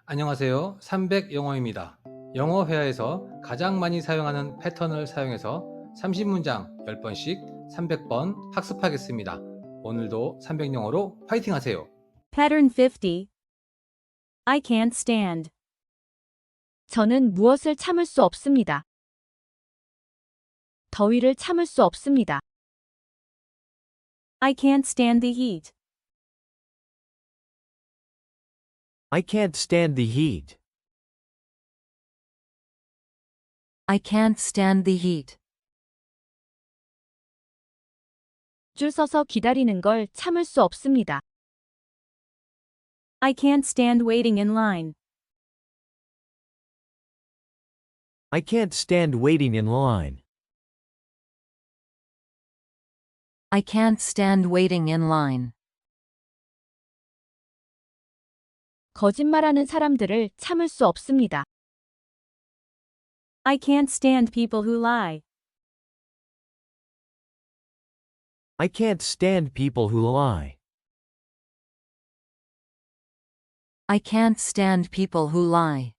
안녕하세요. 300 영어입니다. 영어 회화에서 가장 많이 사용하는 패턴을 사용해서 30문장 10번씩 300번 학습하겠습니다. 오늘도 300 영어로 파이팅 하세요. Pattern 50. I can't stand. 저는 무엇을 참을 수 없습니다. 더위를 참을 수 없습니다. I can't stand the heat. I can't stand the heat. I can't stand the heat. 줄 서서 기다리는 걸 참을 수 없습니다. I can't stand waiting in line. I can't stand waiting in line. I can't stand waiting in line. 거짓말하는 사람들을 참을 수 없습니다. I can't stand people who lie. I can't stand people who lie. I can't stand people who lie.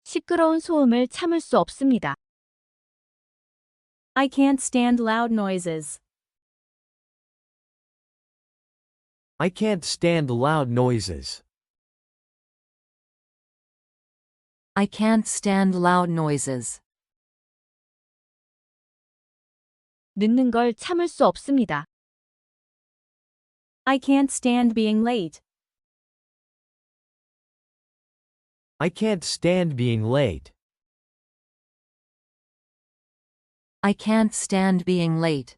시끄러운 소음을 참을 수 없습니다. I can't stand loud noises. I can't stand loud noises. I can't stand loud noises. 늦는 걸 참을 수 없습니다. I can't stand being late. I can't stand being late. I can't stand being late.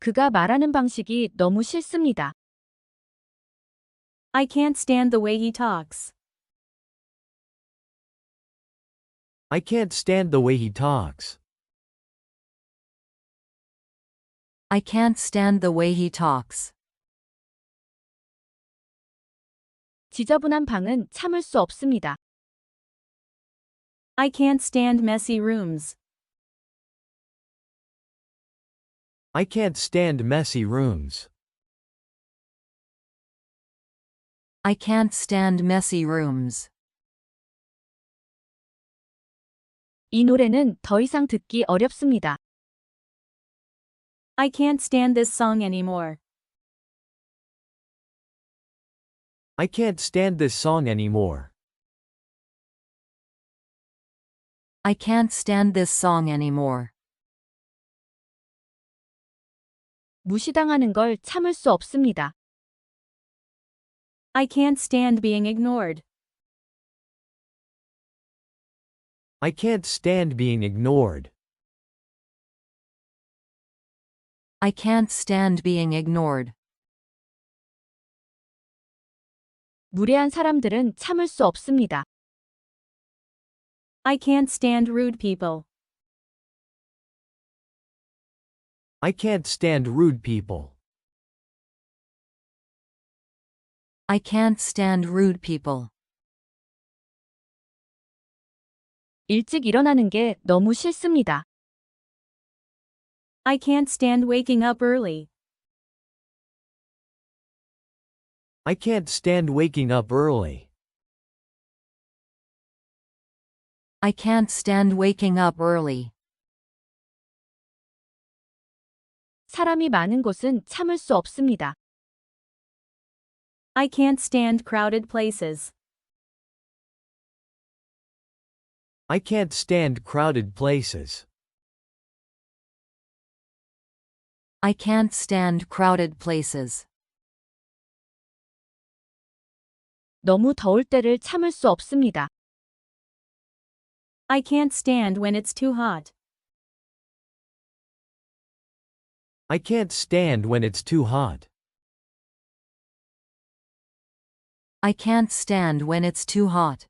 그가 말하는 방식이 너무 싫습니다. I can't stand the way he talks. I can't stand the way he talks. I can't stand the way he talks. 지저분한 방은 참을 수 없습니다. I can't stand messy rooms. I can't stand messy rooms. I can't stand messy rooms. 이 노래는 더 이상 듣기 어렵습니다. I can't stand this song anymore. I can't stand this song anymore. I can't stand this song anymore. 무시당하는 걸 참을 수 없습니다. I can't stand being ignored. I can't stand being ignored. I can't stand being ignored. 무례한 사람들은 참을 수 없습니다. I can't stand rude people. I can't stand rude people. I can't stand rude people. 일찍 일어나는 게 너무 싫습니다. I can't stand waking up early. I can't stand waking up early. I can't stand waking up early. 사람이 많은 곳은 참을 수 없습니다. I can't stand crowded places. I can't stand crowded places. I can't stand crowded places. 너무 더울 때를 참을 수 없습니다. I can't stand when it's too hot. I can't stand when it's too hot. I can't stand when it's too hot.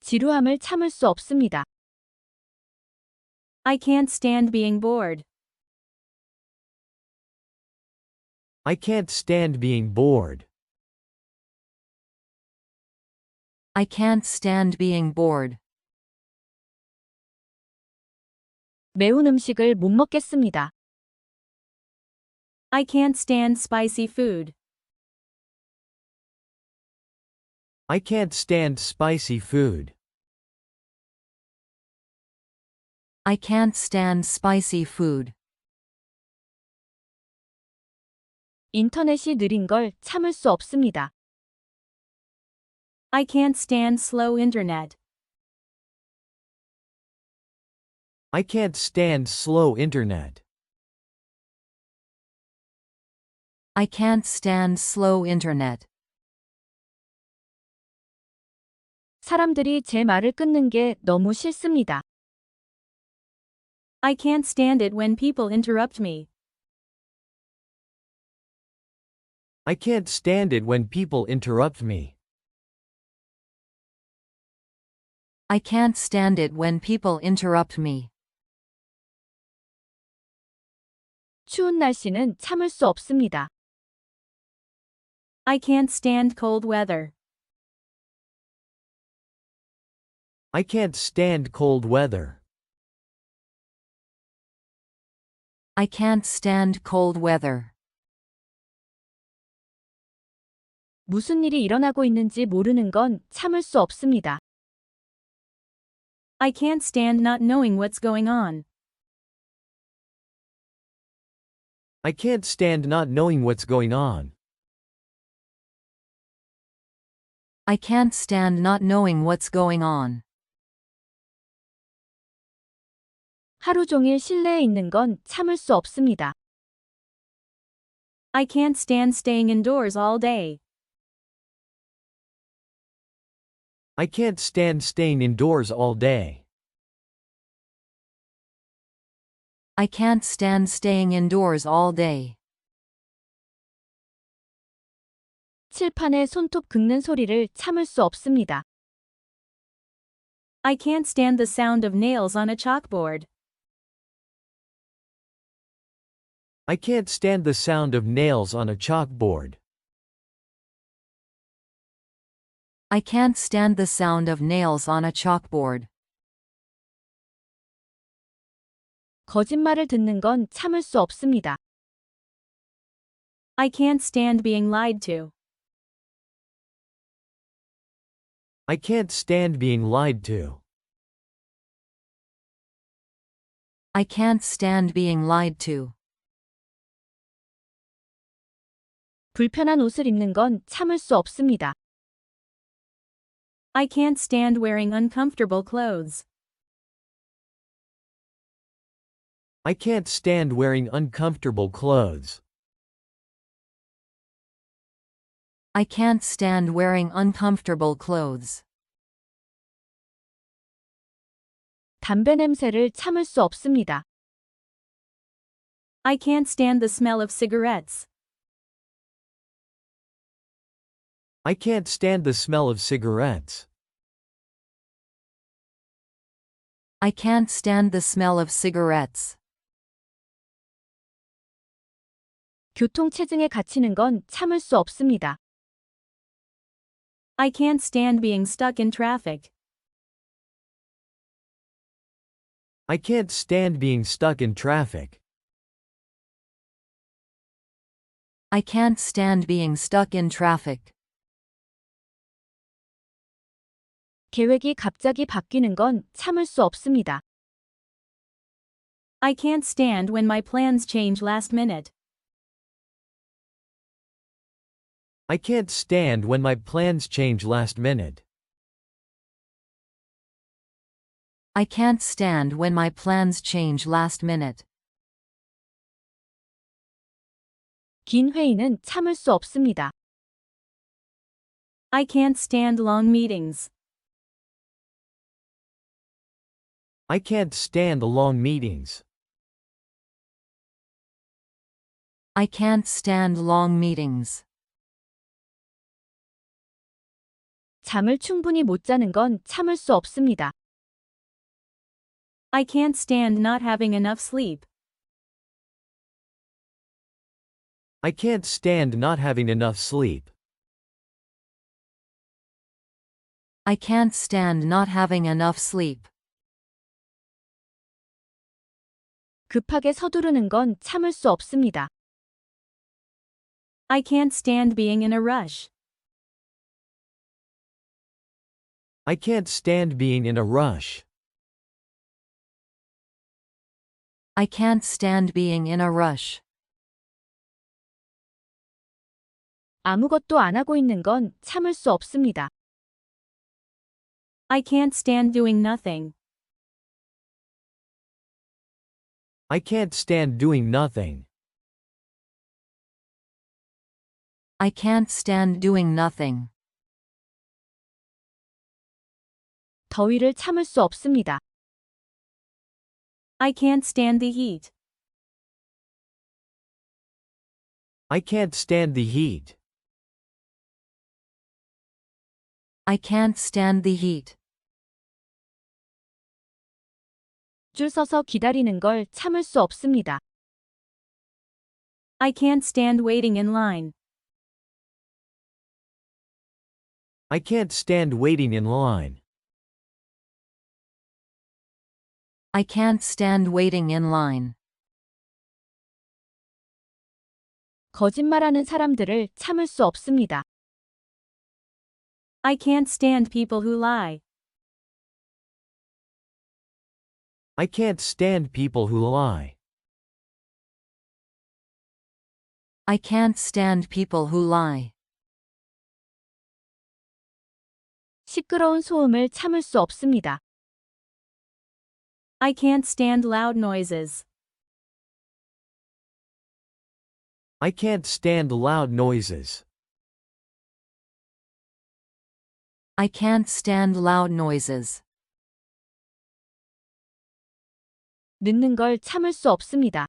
지루함을 참을 수 없습니다. I can't stand being bored. I can't stand being bored. I can't stand being bored. 매운 음식을 못 먹겠습니다. I can't stand spicy food. I can't stand spicy food. I can't stand spicy food. 인터넷이 느린 걸 참을 수 없습니다. I can't stand slow internet. I can't stand slow internet. I can't stand slow internet. 사람들이 제 말을 끊는 게 너무 싫습니다. I can't stand it when people interrupt me. I can't stand it when people interrupt me. I can't stand it when people interrupt me. 추운 날씨는 참을 수 없습니다. I can't stand cold weather. I can't stand cold weather. I can't stand cold weather. 무슨 일이 일어나고 있는지 모르는 건 참을 수 없습니다. I can't stand not knowing what's going on. I can't stand not knowing what's going on. I can't stand not knowing what's going on. 하루 종일 실내에 있는 건 참을 수 없습니다. I can't stand staying indoors all day. I can't stand staying indoors all day. I can't stand staying indoors all day. 칠판에 손톱 긁는 소리를 참을 수 없습니다. I can't stand the sound of nails on a chalkboard. I can't stand the sound of nails on a chalkboard. I can't stand the sound of nails on a chalkboard. 거짓말을 듣는 건 참을 수 없습니다. I can't stand being lied to. I can't stand being lied to. I can't stand being lied to. 불편한 옷을 입는 건 참을 수 없습니다. I can't stand wearing uncomfortable clothes. I can't stand wearing uncomfortable clothes. I can't stand wearing uncomfortable clothes. 담배 냄새를 참을 수 없습니다. I can't stand the smell of cigarettes. I can't stand the smell of cigarettes. I can't stand the smell of cigarettes. 교통체증에 갇히는 건 참을 수 없습니다. I can't stand being stuck in traffic. I can't stand being stuck in traffic. I can't stand being stuck in traffic. 계획이 갑자기 바뀌는 건 참을 수 없습니다. I can't stand when my plans change last minute. I can't stand when my plans change last minute. I can't stand when my plans change last minute. 긴 회의는 참을 수 없습니다. I can't stand long meetings. I can't stand the long meetings. I can't stand long meetings. 잠을 충분히 못 자는 건 참을 수 없습니다. I can't stand not having enough sleep. I can't stand not having enough sleep. I can't stand not having enough sleep. 급하게 서두르는 건 참을 수 없습니다. I can't stand being in a rush. I can't stand being in a rush. I can't stand being in a rush. 아무것도 안 하고 있는 건 참을 수 없습니다. I can't stand doing nothing. I can't stand doing nothing. I can't stand doing nothing. 더위를 참을 수 없습니다. I can't stand the heat. I can't stand the heat. I can't stand the heat. 줄 서서 기다리는 걸 참을 수 없습니다. I can't stand waiting in line. I can't stand waiting in line. I can't stand waiting in line. 거짓말하는 사람들을 참을 수 없습니다. I can't stand people who lie. I can't stand people who lie. I can't stand people who lie. 시끄러운 소음을 참을 수 없습니다. I can't stand loud noises. I can't stand loud noises. I can't stand loud noises. 늦는 걸 참을 수 없습니다.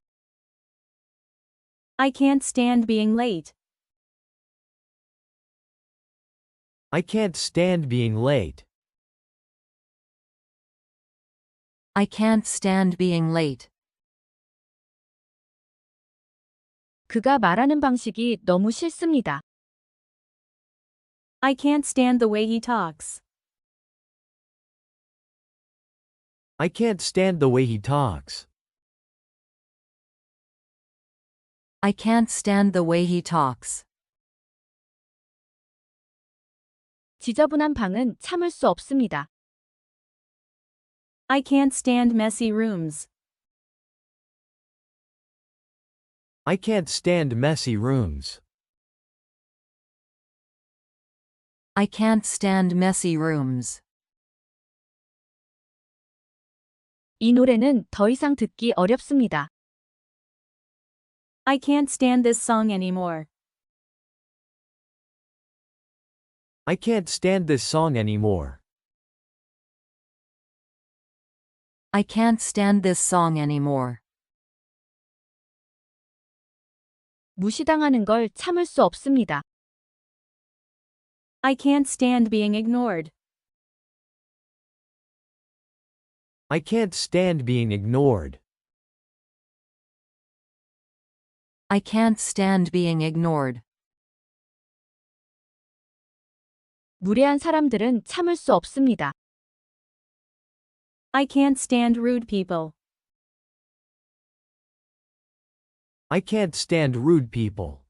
I can't stand being late. I can't stand being late. I can't stand being late. 그가 말하는 방식이 너무 싫습니다. I can't stand the way he talks. I can't stand the way he talks. I can't stand the way he talks. 지저분한 방은 참을 수 없습니다. I can't stand messy rooms. I can't stand messy rooms. I can't stand messy rooms. 이 노래는 더 이상 듣기 어렵습니다. I can't stand this song anymore. I can't stand this song anymore. I can't stand this song anymore. 무시당하는 걸 참을 수 없습니다. I can't stand being ignored. I can't stand being ignored. I can't stand being ignored. 무례한 사람들은 참을 수 없습니다. I can't stand rude people. I can't stand rude people.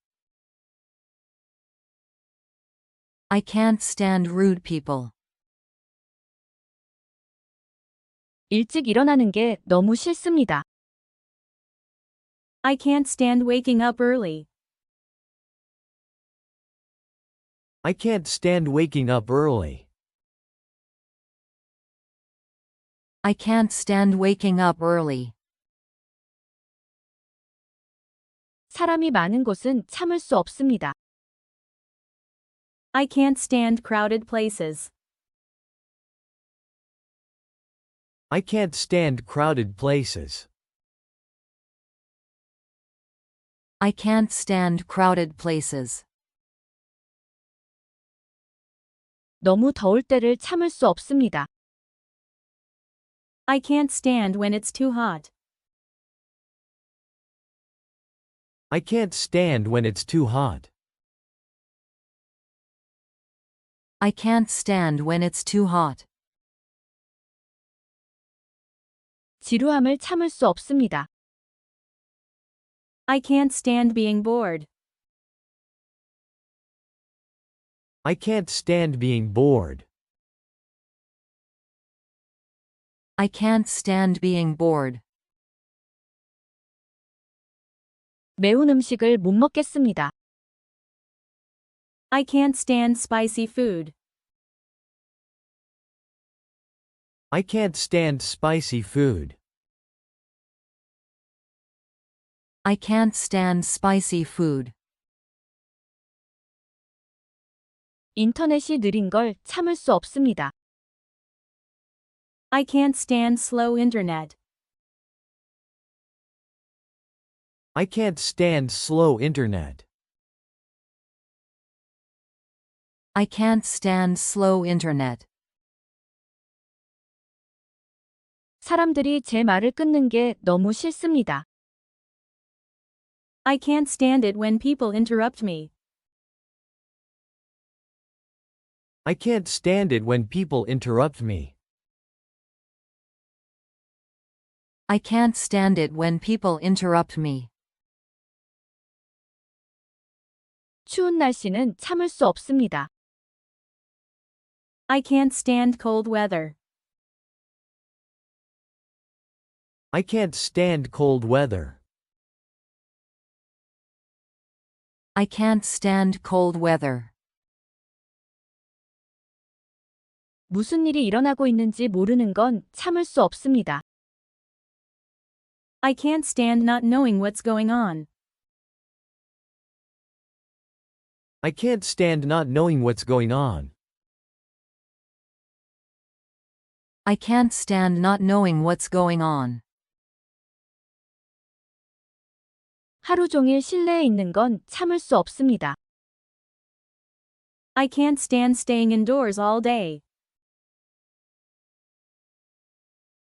I can't stand rude people. 일찍 일어나는 게 너무 싫습니다. I can't stand waking up early. I can't stand waking up early. I can't stand waking up early. 사람이 많은 곳은 참을 수 없습니다. I can't stand crowded places. I can't stand crowded places. I can't stand crowded places. 너무 더울 때를 참을 수 없습니다. I can't stand when it's too hot. I can't stand when it's too hot. I can't stand when it's too hot. 지루함을 참을 수 없습니다. I can't stand being bored. I can't stand being bored. I can't stand being bored. 매운 음식을 못 먹겠습니다. I can't stand spicy food. I can't stand spicy food. I can't stand spicy food. 인터넷이 느린 걸 참을 수 없습니다. I can't stand slow internet. I can't stand slow internet. I can't stand slow internet. 사람들이 제 말을 끊는 게 너무 싫습니다. I can't stand it when people interrupt me. I can't stand it when people interrupt me. I can't stand it when people interrupt me. 추운 날씨는 참을 수 없습니다. I can't stand cold weather. I can't stand cold weather. I can't stand cold weather. 무슨 일이 일어나고 있는지 모르는 건 참을 수 없습니다. I can't stand not knowing what's going on. I can't stand not knowing what's going on. I can't stand not knowing what's going on. 하루 종일 실내에 있는 건 참을 수 없습니다. I can't stand staying indoors all day.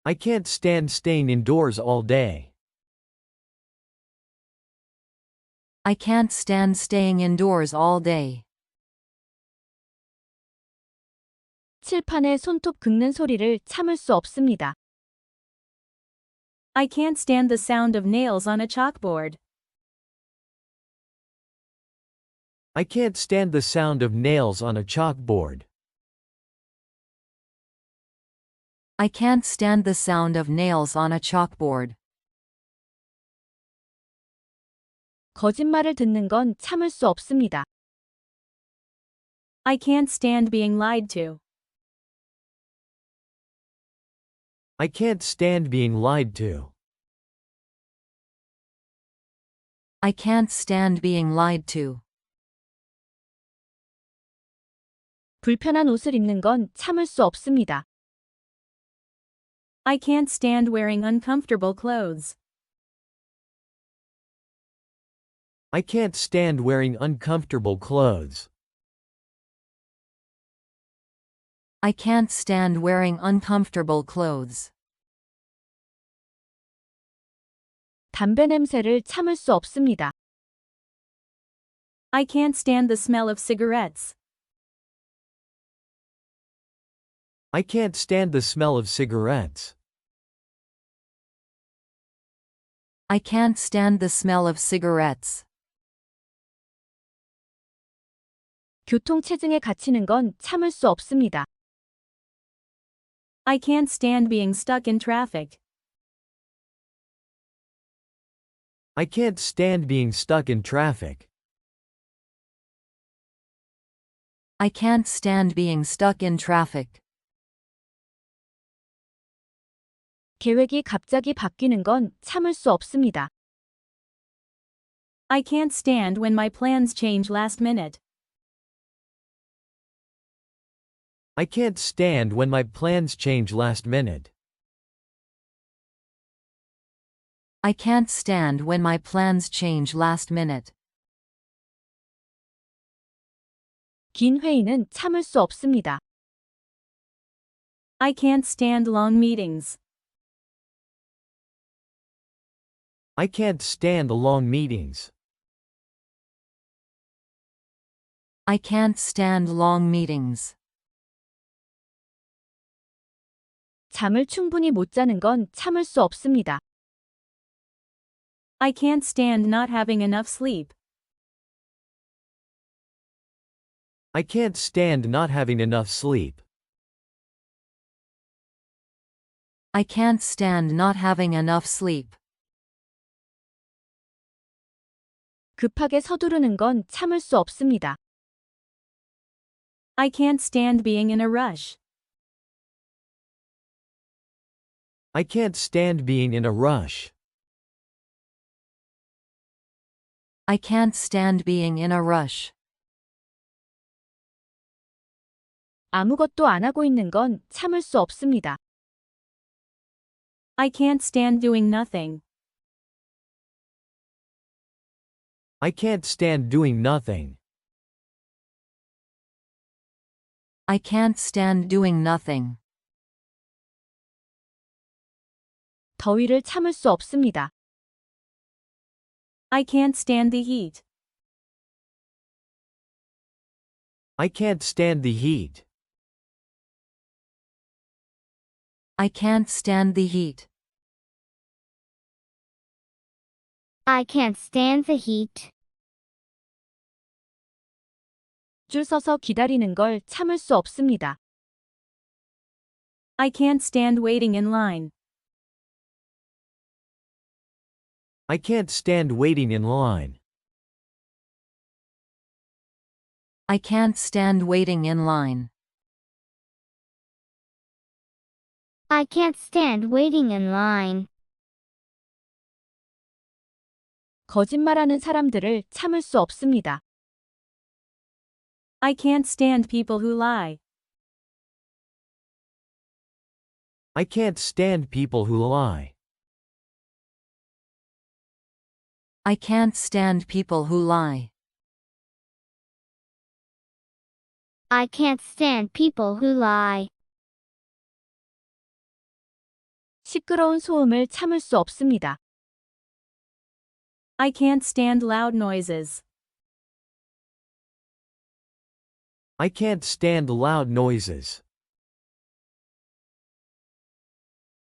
I can't stand staying indoors all day. I can't stand staying indoors all day. 칠판에 손톱 긁는 소리를 참을 수 없습니다. I can't stand the sound of nails on a chalkboard. I can't stand the sound of nails on a chalkboard. I can't stand the sound of nails on a chalkboard. 거짓말을 듣는 건 참을 수 없습니다. I can't stand being lied to. I can't stand being lied to. I can't stand being lied to. 불편한 옷을 입는 건 참을 수 없습니다. I can't stand wearing uncomfortable clothes. I can't stand wearing uncomfortable clothes. I can't stand wearing uncomfortable clothes. 담배 냄새를 참을 수 없습니다. I can't stand the smell of cigarettes. I can't stand the smell of cigarettes. I can't stand the smell of cigarettes. 교통체증에 갇히는 건 참을 수 없습니다. I can't stand being stuck in traffic. I can't stand being stuck in traffic. I can't stand being stuck in traffic. 계획이 갑자기 바뀌는 건 참을 수 없습니다. I can't stand when my plans change last minute. I can't stand when my plans change last minute. I can't stand when my plans change last minute. 긴 회의는 참을 수 없습니다. I can't stand long meetings. I can't stand long meetings. I can't stand long meetings. 잠을 충분히 못 자는 건 참을 수 없습니다. I can't stand not having enough sleep. I can't stand not having enough sleep. I can't stand not having enough sleep. 급하게 서두르는 건 참을 수 없습니다. I can't stand being in a rush. I can't stand being in a rush. I can't stand being in a rush. 아무것도 안 하고 있는 건 참을 수 없습니다. I can't stand doing nothing. I can't stand doing nothing. I can't stand doing nothing. 더위를 참을 수 없습니다. I can't stand the heat. I can't stand the heat. I can't stand the heat. I can't stand the heat. 줄 서서 기다리는 걸 참을 수 없습니다. I can't stand waiting in line. I can't stand waiting in line. I can't stand waiting in line. I can't stand waiting in line. 거짓말하는 사람들을 참을 수 없습니다. I can't stand people who lie. I can't stand people who lie. I can't stand people who lie. I can't stand people who lie. 시끄러운 소음을 참을 수 없습니다. I can't stand loud noises. I can't stand loud noises.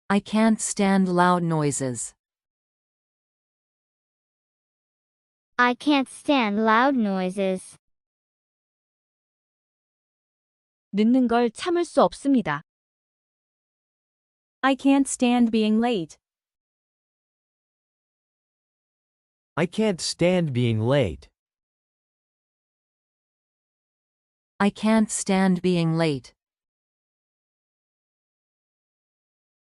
I can't stand loud noises. I can't stand loud noises. 늦는 걸 참을 수 없습니다. I can't stand being late. I can't stand being late. I can't stand being late.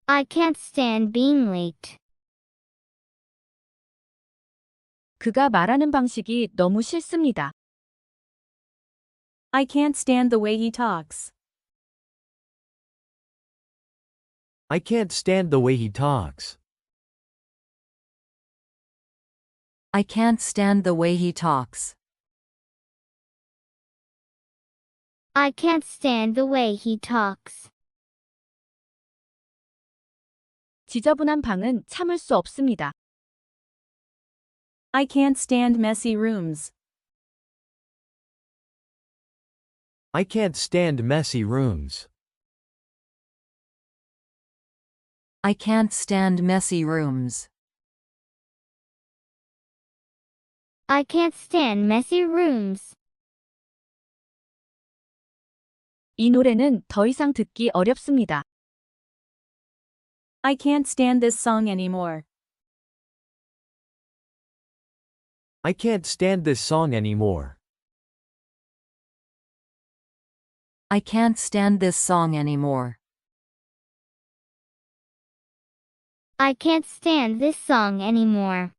I can't stand being late. 그가 말하는 방식이 너무 싫습니다. I can't stand the way he talks. I can't stand the way he talks. I can't stand the way he talks. I can't stand the way he talks. 지저분한 방은 참을 수 없습니다. I can't stand messy rooms. I can't stand messy rooms. I can't stand messy rooms. I can't stand messy rooms. 이 노래는 더 이상 듣기 어렵습니다. I can't stand this song anymore. I can't stand this song anymore. I can't stand this song anymore. I can't stand this song anymore.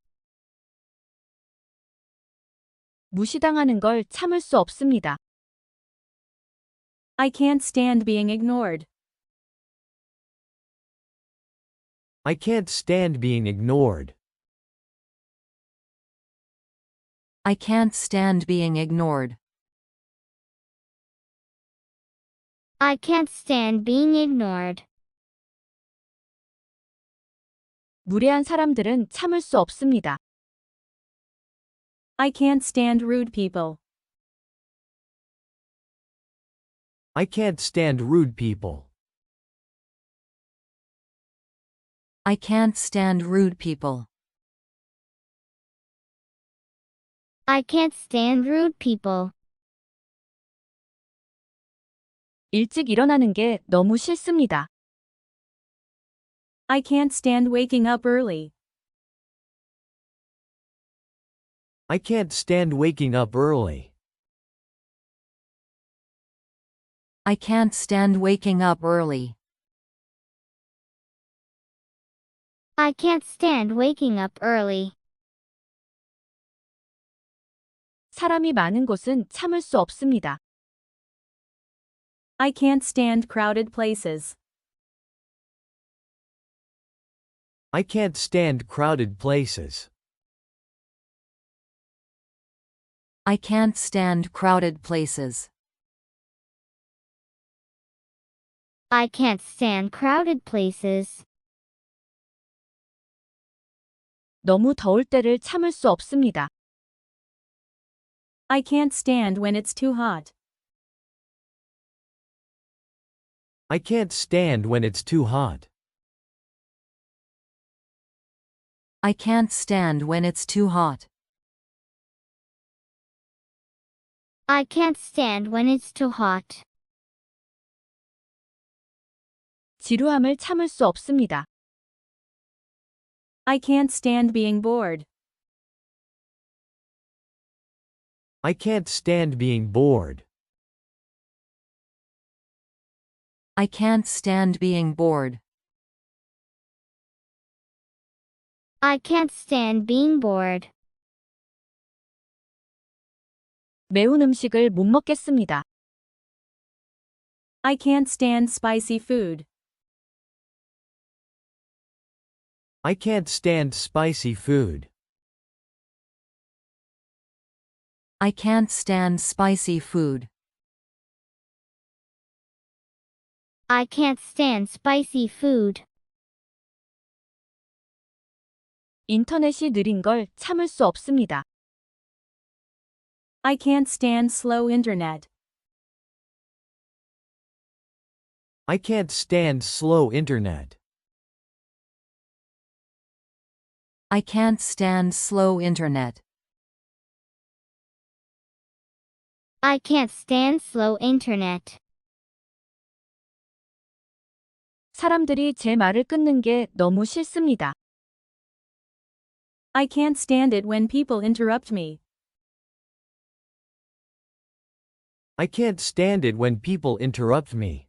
무시당하는 걸 참을 수 없습니다. I can't stand being ignored. I can't stand being ignored. I can't stand being ignored. I can't stand being ignored. 무례한 사람들은 참을 수 없습니다. I can't stand rude people. I can't stand rude people. I can't stand rude people. I can't stand rude people. 일찍 일어나는 게 너무 싫습니다. I can't stand waking up early. I can't stand waking up early. I can't stand waking up early. I can't stand waking up early. 사람이 많은 곳은 참을 수 없습니다. I can't stand crowded places. I can't stand crowded places. I can't stand crowded places. I can't stand crowded places. 너무 더울 때를 참을 수 없습니다. I can't stand when it's too hot. I can't stand when it's too hot. I can't stand when it's too hot. I can't stand when it's too hot. 지루함을 참을 수 없습니다. I can't stand being bored. I can't stand being bored. I can't stand being bored. I can't stand being bored. 매운 음식을 못 먹겠습니다. I can't stand spicy food. I can't stand spicy food. I can't stand spicy food. I can't stand spicy food. 인터넷이 느린 걸 참을 수 없습니다. I can't stand slow internet. I can't stand slow internet. I can't stand slow internet. I can't stand slow internet. 사람들이 제 말을 끊는 게 너무 싫습니다. I can't stand it when people interrupt me. I can't stand it when people interrupt me.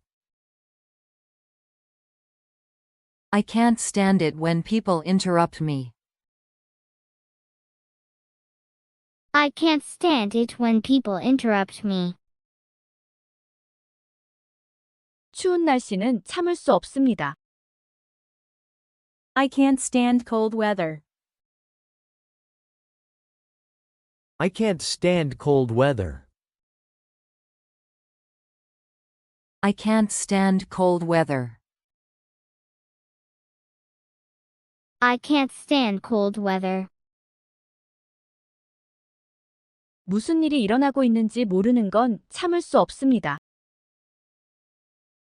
I can't stand it when people interrupt me. I can't stand it when people interrupt me. 추운 날씨는 참을 수 없습니다. I can't stand cold weather. I can't stand cold weather. I can't stand cold weather. I can't stand cold weather. 무슨 일이 일어나고 있는지 모르는 건 참을 수 없습니다.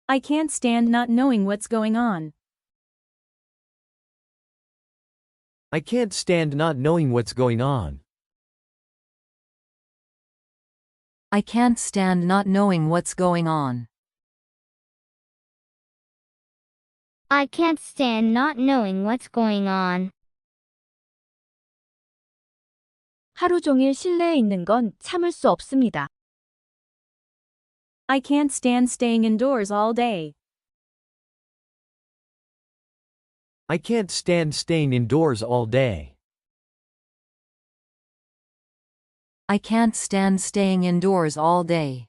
I can't stand not knowing what's going on. I can't stand not knowing what's going on. I can't stand not knowing what's going on. I can't stand not knowing what's going on. 하루 종일 실내에 있는 건 참을 수 없습니다. I can't stand staying indoors all day. I can't stand staying indoors all day. I can't stand staying indoors all day.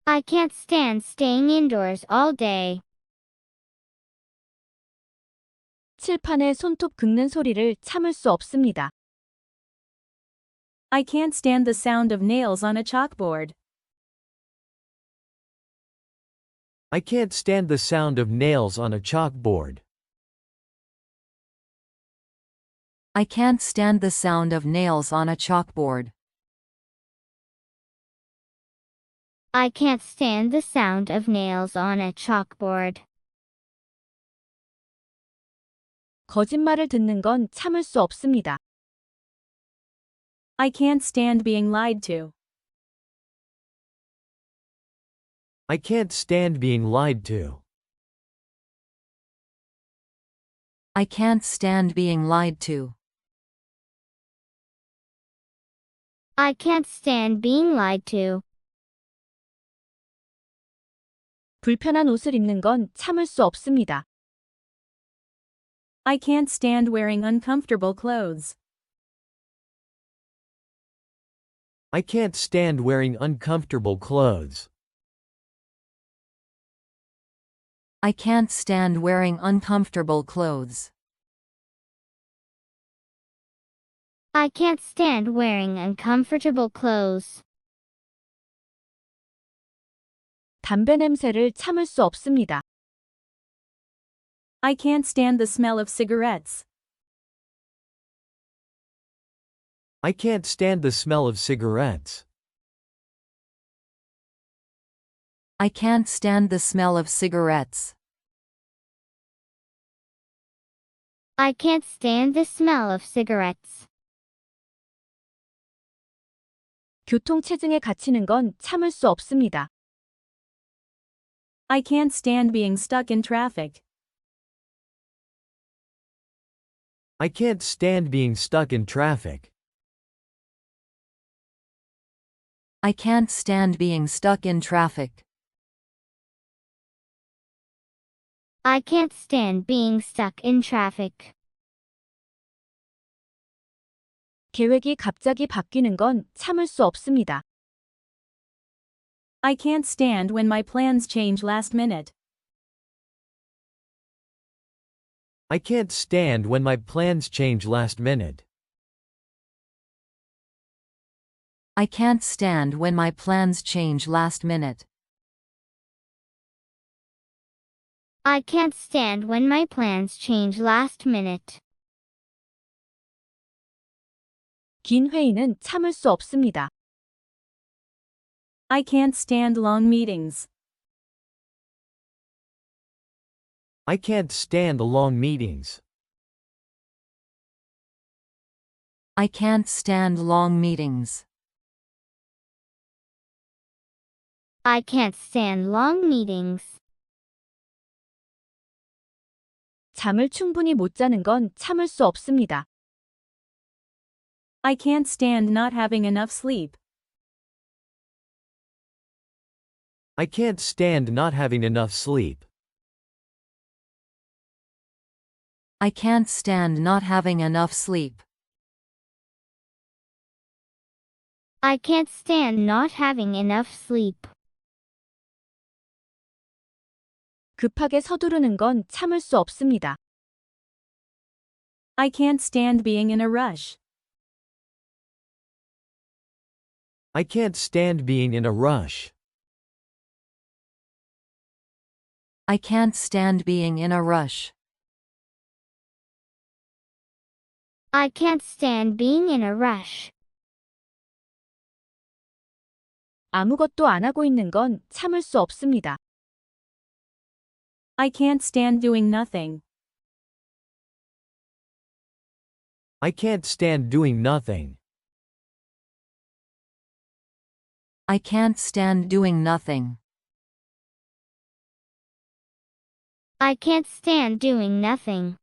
I can't stand staying indoors all day. 칠판에 손톱 긁는 소리를 참을 수 없습니다. I can't stand the sound of nails on a chalkboard. I can't stand the sound of nails on a chalkboard. I can't stand the sound of nails on a chalkboard. I can't stand the sound of nails on a chalkboard. 거짓말을 듣는 건 참을 수 없습니다. I can't stand being lied to. I can't stand being lied to. I can't stand being lied to. I can't stand being lied to. 불편한 옷을 입는 건 참을 수 없습니다. I can't stand wearing uncomfortable clothes. I can't stand wearing uncomfortable clothes. I can't stand wearing uncomfortable clothes. I can't stand wearing uncomfortable clothes. 담배 냄새를 참을 수 없습니다. I can't stand the smell of cigarettes. I can't stand the smell of cigarettes. I can't stand the smell of cigarettes. I can't stand the smell of cigarettes. 교통체증에 갇히는 건 참을 수 없습니다. I can't stand being stuck in traffic. I can't stand being stuck in traffic. I can't stand being stuck in traffic. I can't stand being stuck in traffic. 계획이 갑자기 바뀌는 건 참을 수 없습니다. I can't stand when my plans change last minute. I can't stand when my plans change last minute. I can't stand when my plans change last minute. I can't stand when my plans change last minute. 긴 회의는 참을 수 없습니다. I can't stand long meetings. I can't stand long meetings. I can't stand long meetings. I can't stand long meetings. 잠을 충분히 못 자는 건 참을 수 없습니다. I can't stand not having enough sleep. I can't stand not having enough sleep. I can't stand not having enough sleep. I can't stand not having enough sleep. 급하게 서두르는 건 참을 수 없습니다. I can't stand being in a rush. I can't stand being in a rush. I can't stand being in a rush. I can't stand being in a rush. 아무것도 안 하고 있는 건 참을 수 없습니다. I can't stand doing nothing. I can't stand doing nothing. I can't stand doing nothing. I can't stand doing nothing.